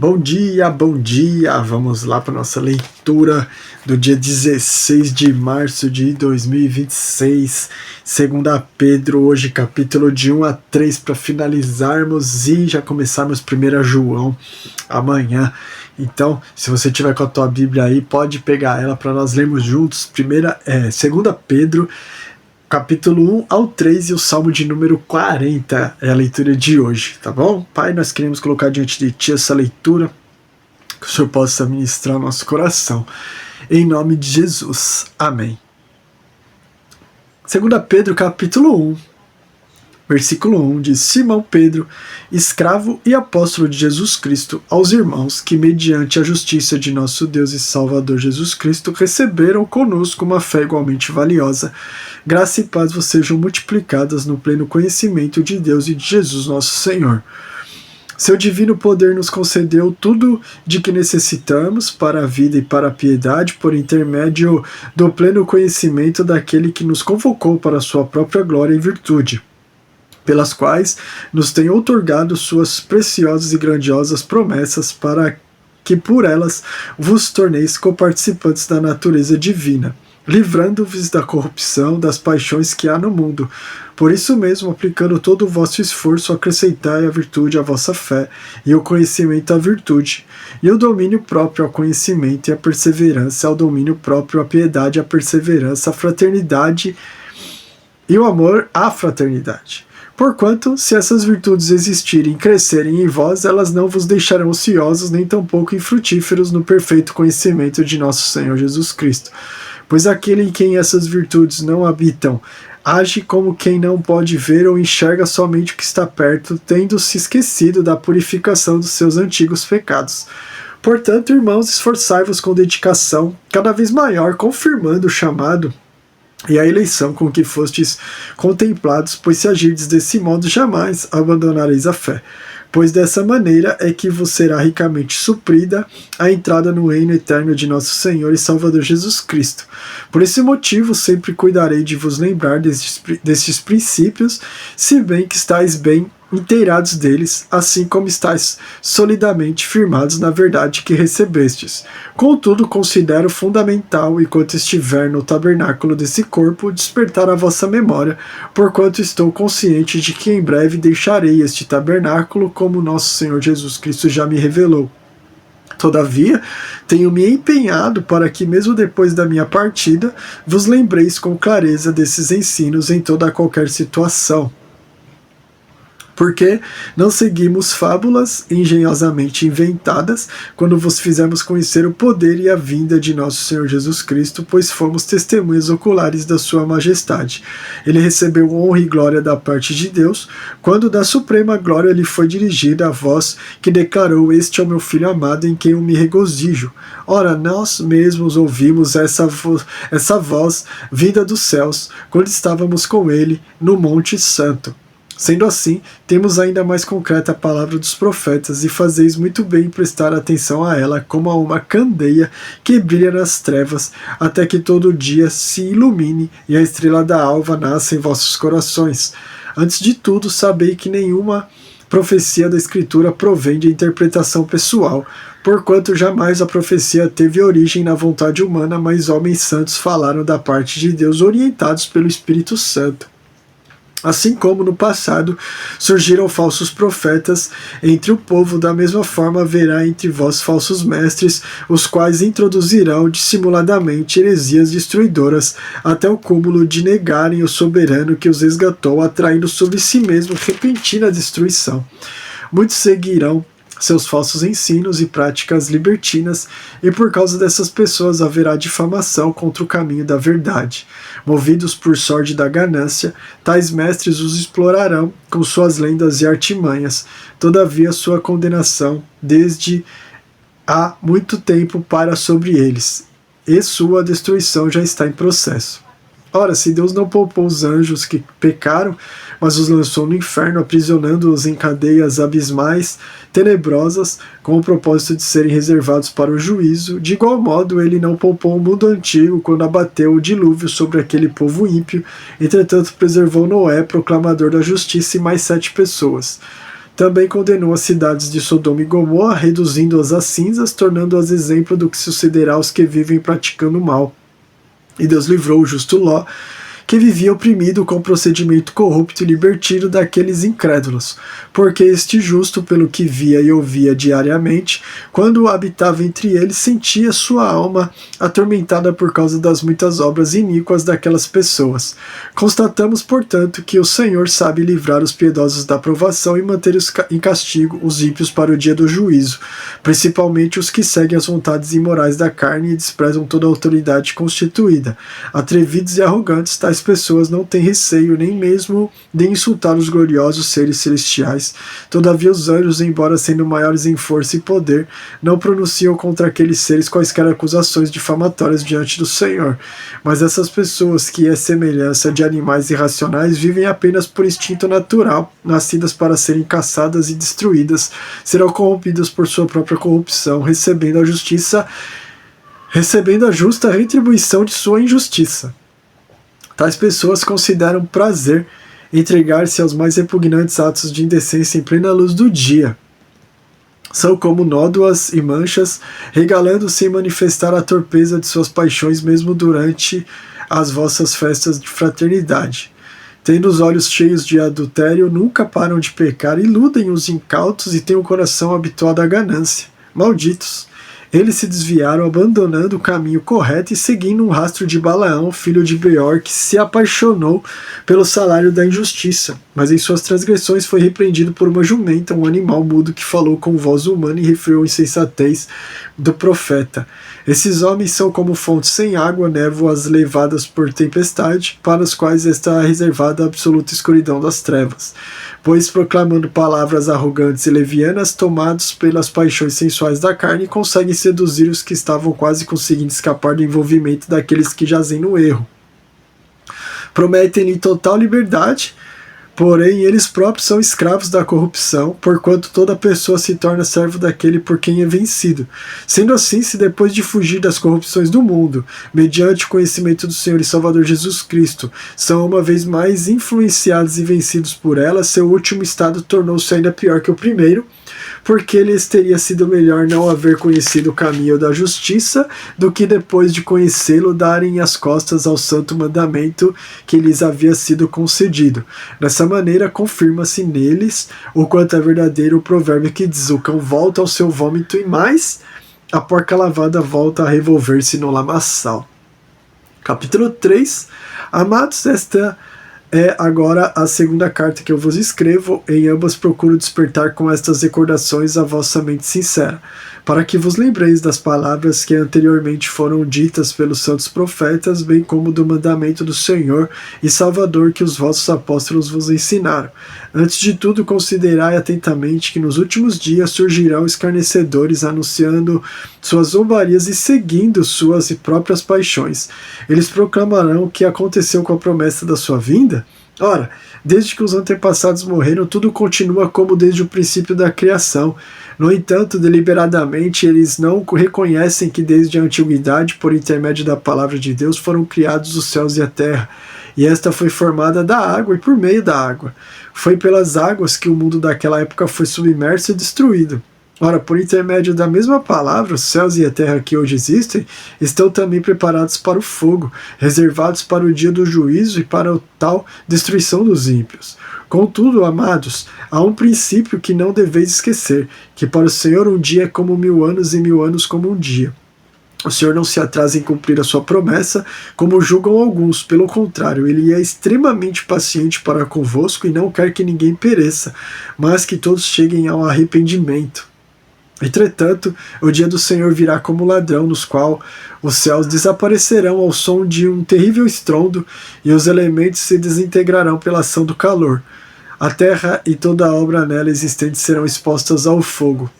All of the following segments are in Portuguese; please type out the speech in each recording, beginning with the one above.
Bom dia! Vamos lá para nossa leitura do dia 16 de março de 2026, 2 Pedro, hoje capítulo de 1 a 3 para finalizarmos e já começarmos 1 João amanhã. Então, se você tiver com a tua Bíblia aí, pode pegar ela para nós lermos juntos. 2 Pedro, capítulo 1 ao 3 e o Salmo de número 40 é a leitura de hoje, tá bom? Pai, nós queremos colocar diante de Ti essa leitura, que o Senhor possa ministrar o nosso coração. Em nome de Jesus. Amém. 2 Pedro, capítulo 1, versículo 1, diz: Simão Pedro, escravo e apóstolo de Jesus Cristo, aos irmãos que, mediante a justiça de nosso Deus e Salvador Jesus Cristo, receberam conosco uma fé igualmente valiosa. Graça e paz vos sejam multiplicadas no pleno conhecimento de Deus e de Jesus nosso Senhor. Seu divino poder nos concedeu tudo de que necessitamos para a vida e para a piedade, por intermédio do pleno conhecimento daquele que nos convocou para a sua própria glória e virtude, pelas quais nos tem outorgado suas preciosas e grandiosas promessas, para que por elas vos torneis coparticipantes da natureza divina, livrando-vos da corrupção das paixões que há no mundo. Por isso mesmo, aplicando todo o vosso esforço, acrescentai a virtude à vossa fé, e o conhecimento à virtude, e o domínio próprio ao conhecimento, e a perseverança ao domínio próprio, a piedade à perseverança, a fraternidade e o amor à fraternidade. Porquanto, se essas virtudes existirem e crescerem em vós, elas não vos deixarão ociosos, nem tampouco infrutíferos no perfeito conhecimento de nosso Senhor Jesus Cristo. Pois aquele em quem essas virtudes não habitam, age como quem não pode ver ou enxerga somente o que está perto, tendo se esquecido da purificação dos seus antigos pecados. Portanto, irmãos, esforçai-vos com dedicação cada vez maior, confirmando o chamado e a eleição com que fostes contemplados, pois se agirdes desse modo, jamais abandonareis a fé. Pois dessa maneira é que vos será ricamente suprida a entrada no reino eterno de nosso Senhor e Salvador Jesus Cristo. Por esse motivo, sempre cuidarei de vos lembrar destes princípios, se bem que estáis bem inteirados deles, assim como estáis solidamente firmados na verdade que recebestes. Contudo, considero fundamental, enquanto estiver no tabernáculo desse corpo, despertar a vossa memória, porquanto estou consciente de que em breve deixarei este tabernáculo, como nosso Senhor Jesus Cristo já me revelou. Todavia, tenho me empenhado para que, mesmo depois da minha partida, vos lembreis com clareza desses ensinos em toda qualquer situação. Porque não seguimos fábulas engenhosamente inventadas, quando vos fizemos conhecer o poder e a vinda de nosso Senhor Jesus Cristo, pois fomos testemunhas oculares da sua majestade. Ele recebeu honra e glória da parte de Deus, quando da suprema glória lhe foi dirigida a voz que declarou: Este é o meu Filho amado, em quem eu me regozijo. Ora, nós mesmos ouvimos essa voz vinda dos céus, quando estávamos com ele no Monte Santo. Sendo assim, temos ainda mais concreta a palavra dos profetas, e fazeis muito bem em prestar atenção a ela, como a uma candeia que brilha nas trevas, até que todo dia se ilumine e a estrela da alva nasça em vossos corações. Antes de tudo, sabei que nenhuma profecia da Escritura provém de interpretação pessoal, porquanto jamais a profecia teve origem na vontade humana, mas homens santos falaram da parte de Deus, orientados pelo Espírito Santo. Assim como no passado surgiram falsos profetas entre o povo, da mesma forma haverá entre vós falsos mestres, os quais introduzirão dissimuladamente heresias destruidoras, até o cúmulo de negarem o soberano que os resgatou, atraindo sobre si mesmo repentina destruição. Muitos seguirão seus falsos ensinos e práticas libertinas, e por causa dessas pessoas haverá difamação contra o caminho da verdade. Movidos por sorte da ganância, tais mestres os explorarão com suas lendas e artimanhas. Todavia, sua condenação desde há muito tempo para sobre eles, e sua destruição já está em processo. Ora, se Deus não poupou os anjos que pecaram, mas os lançou no inferno, aprisionando-os em cadeias abismais, tenebrosas, com o propósito de serem reservados para o juízo, de igual modo ele não poupou o mundo antigo quando abateu o dilúvio sobre aquele povo ímpio, entretanto preservou Noé, proclamador da justiça, e mais 7 pessoas. Também condenou as cidades de Sodoma e Gomorra, reduzindo-as a cinzas, tornando-as exemplo do que sucederá aos que vivem praticando o mal. E Deus livrou o justo Ló, que vivia oprimido com procedimento corrupto e libertino daqueles incrédulos, porque este justo, pelo que via e ouvia diariamente, quando habitava entre eles, sentia sua alma atormentada por causa das muitas obras iníquas daquelas pessoas. Constatamos, portanto, que o Senhor sabe livrar os piedosos da provação e manter em castigo os ímpios para o dia do juízo, principalmente os que seguem as vontades imorais da carne e desprezam toda a autoridade constituída. Atrevidos e arrogantes, tais pessoas não têm receio nem mesmo de insultar os gloriosos seres celestiais. Todavia os anjos, embora sendo maiores em força e poder, não pronunciam contra aqueles seres quaisquer acusações difamatórias diante do Senhor. Mas essas pessoas, que é semelhança de animais irracionais, vivem apenas por instinto natural, nascidas para serem caçadas e destruídas, serão corrompidas por sua própria corrupção, recebendo a justa retribuição de sua injustiça. Tais pessoas consideram prazer entregar-se aos mais repugnantes atos de indecência em plena luz do dia. São como nódoas e manchas, regalando-se em manifestar a torpeza de suas paixões mesmo durante as vossas festas de fraternidade. Tendo os olhos cheios de adultério, nunca param de pecar, iludem os incautos e têm o coração habituado à ganância. Malditos! Eles se desviaram, abandonando o caminho correto e seguindo um rastro de Balaão, filho de Beor, que se apaixonou pelo salário da injustiça. Mas em suas transgressões foi repreendido por uma jumenta, um animal mudo que falou com voz humana e refreou a insensatez do profeta. Esses homens são como fontes sem água, névoas levadas por tempestade, para os quais está reservada a absoluta escuridão das trevas. Pois, proclamando palavras arrogantes e levianas, tomados pelas paixões sensuais da carne, conseguem seduzir os que estavam quase conseguindo escapar do envolvimento daqueles que jazem no erro. Prometem-lhe total liberdade, porém eles próprios são escravos da corrupção, porquanto toda pessoa se torna servo daquele por quem é vencido. Sendo assim, se depois de fugir das corrupções do mundo, mediante o conhecimento do Senhor e Salvador Jesus Cristo, são uma vez mais influenciados e vencidos por ela, seu último estado tornou-se ainda pior que o primeiro, porque lhes teria sido melhor não haver conhecido o caminho da justiça do que depois de conhecê-lo darem as costas ao santo mandamento que lhes havia sido concedido. Dessa maneira confirma-se neles o quanto é verdadeiro o provérbio que diz: o cão volta ao seu vômito e mais a porca lavada volta a revolver-se no lamaçal. Capítulo 3. Amados, esta é agora a segunda carta que eu vos escrevo. Em ambas procuro despertar com estas recordações a vossa mente sincera, para que vos lembreis das palavras que anteriormente foram ditas pelos santos profetas, bem como do mandamento do Senhor e Salvador que os vossos apóstolos vos ensinaram. Antes de tudo, considerai atentamente que nos últimos dias surgirão escarnecedores anunciando suas zombarias e seguindo suas próprias paixões. Eles proclamarão o que aconteceu com a promessa da sua vinda? Ora, desde que os antepassados morreram, tudo continua como desde o princípio da criação. No entanto, deliberadamente, eles não reconhecem que desde a antiguidade, por intermédio da palavra de Deus, foram criados os céus e a terra, e esta foi formada da água e por meio da água. Foi pelas águas que o mundo daquela época foi submerso e destruído. Ora, por intermédio da mesma palavra, os céus e a terra que hoje existem estão também preparados para o fogo, reservados para o dia do juízo e para a tal destruição dos ímpios. Contudo, amados, há um princípio que não deveis esquecer, que para o Senhor um dia é como 1000 anos e 1000 anos como um dia. O Senhor não se atrasa em cumprir a sua promessa, como julgam alguns. Pelo contrário, Ele é extremamente paciente para convosco e não quer que ninguém pereça, mas que todos cheguem ao arrependimento. Entretanto, o dia do Senhor virá como ladrão, nos qual os céus desaparecerão ao som de um terrível estrondo e os elementos se desintegrarão pela ação do calor. A terra e toda a obra nela existente serão expostas ao fogo.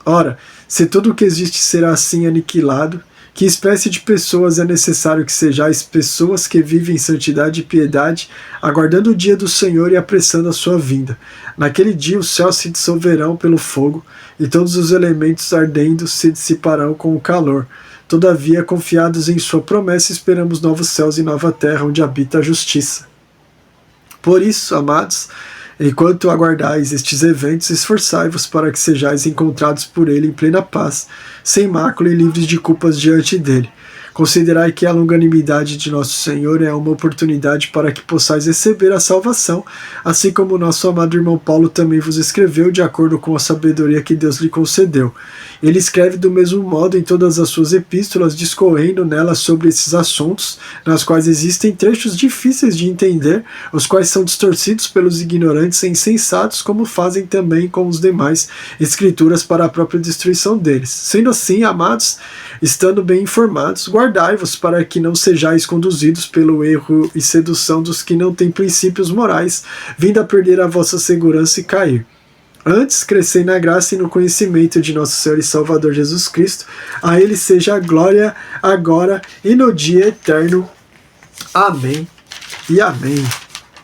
Ora, se tudo o que existe será assim aniquilado, que espécie de pessoas é necessário que sejais? Pessoas que vivem em santidade e piedade, aguardando o dia do Senhor e apressando a sua vinda. Naquele dia os céus se dissolverão pelo fogo, e todos os elementos ardendo se dissiparão com o calor. Todavia, confiados em sua promessa, esperamos novos céus e nova terra, onde habita a justiça. Por isso, amados, Enquanto aguardais estes eventos, esforçai-vos para que sejais encontrados por ele em plena paz, sem mácula e livres de culpas diante dele. Considerai que a longanimidade de nosso Senhor é uma oportunidade para que possais receber a salvação, assim como o nosso amado irmão Paulo também vos escreveu de acordo com a sabedoria que Deus lhe concedeu. Ele escreve do mesmo modo em todas as suas epístolas, discorrendo nelas sobre esses assuntos, nas quais existem trechos difíceis de entender, os quais são distorcidos pelos ignorantes e insensatos, como fazem também com os demais escrituras para a própria destruição deles. Sendo assim, amados, estando bem informados, guardai-vos para que não sejais conduzidos pelo erro e sedução dos que não têm princípios morais, vindo a perder a vossa segurança e cair. Antes, crescei na graça e no conhecimento de nosso Senhor e Salvador Jesus Cristo. A Ele seja a glória, agora e no dia eterno. Amém e amém.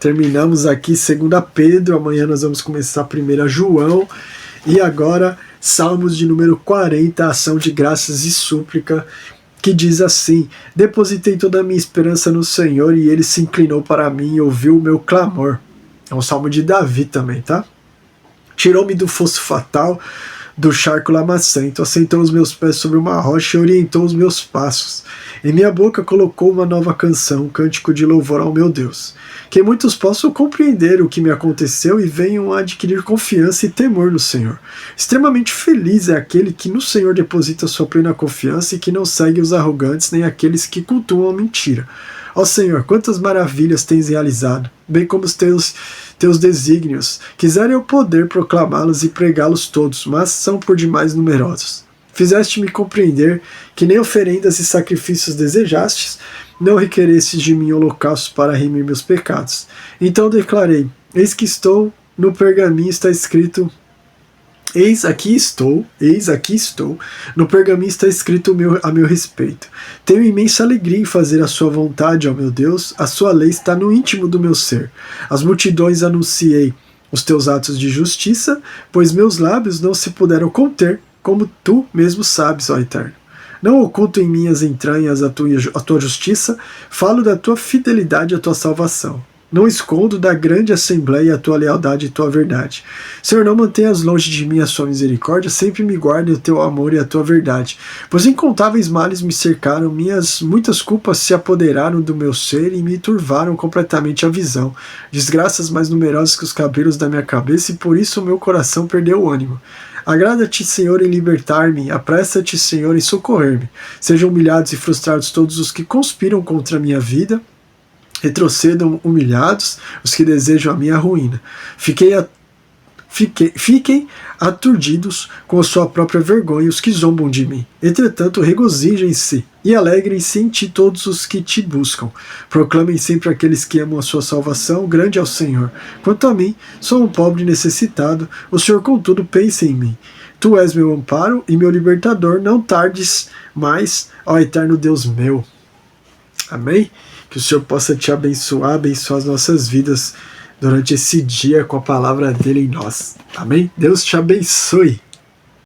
Terminamos aqui 2 Pedro, amanhã nós vamos começar 1 João, e agora Salmos de número 40, ação de graças e súplica, que diz assim: depositei toda a minha esperança no Senhor e Ele se inclinou para mim e ouviu o meu clamor. É um salmo de Davi também, tá? Tirou-me do fosso fatal, do charco lamacento, assentou os meus pés sobre uma rocha e orientou os meus passos. Em minha boca colocou uma nova canção, um cântico de louvor ao meu Deus. Que muitos possam compreender o que me aconteceu e venham a adquirir confiança e temor no Senhor. Extremamente feliz é aquele que no Senhor deposita sua plena confiança e que não segue os arrogantes nem aqueles que cultuam a mentira. Ó Senhor, quantas maravilhas tens realizado, bem como os teus desígnios. Quisera eu poder proclamá-los e pregá-los todos, mas são por demais numerosos. Fizeste-me compreender que nem oferendas e sacrifícios desejastes, não requerestes de mim holocaustos para remir meus pecados. Então declarei: eis que estou, no pergaminho está escrito... Eis aqui estou, no pergaminho está escrito a meu respeito. Tenho imensa alegria em fazer a sua vontade, ó meu Deus, a sua lei está no íntimo do meu ser. As multidões anunciei os teus atos de justiça, pois meus lábios não se puderam conter, como tu mesmo sabes, ó Eterno. Não oculto em minhas entranhas a tua justiça, falo da tua fidelidade e a tua salvação. Não escondo da grande assembleia a tua lealdade e tua verdade. Senhor, não mantenhas longe de mim a sua misericórdia, sempre me guarde o teu amor e a tua verdade. Pois incontáveis males me cercaram, minhas muitas culpas se apoderaram do meu ser e me turvaram completamente a visão. Desgraças mais numerosas que os cabelos da minha cabeça, e por isso o meu coração perdeu o ânimo. Agrada-te, Senhor, em libertar-me, apressa-te, Senhor, em socorrer-me. Sejam humilhados e frustrados todos os que conspiram contra a minha vida, retrocedam humilhados os que desejam a minha ruína. Fiquem aturdidos com a sua própria vergonha os que zombam de mim. Entretanto, regozijem-se e alegrem-se em ti todos os que te buscam. Proclamem sempre aqueles que amam a sua salvação, grande é o Senhor. Quanto a mim, sou um pobre necessitado, o Senhor contudo pensa em mim. Tu és meu amparo e meu libertador, não tardes mais, ó eterno Deus meu. Amém? Que o Senhor possa te abençoar as nossas vidas durante esse dia com a palavra dele em nós. Amém? Deus te abençoe.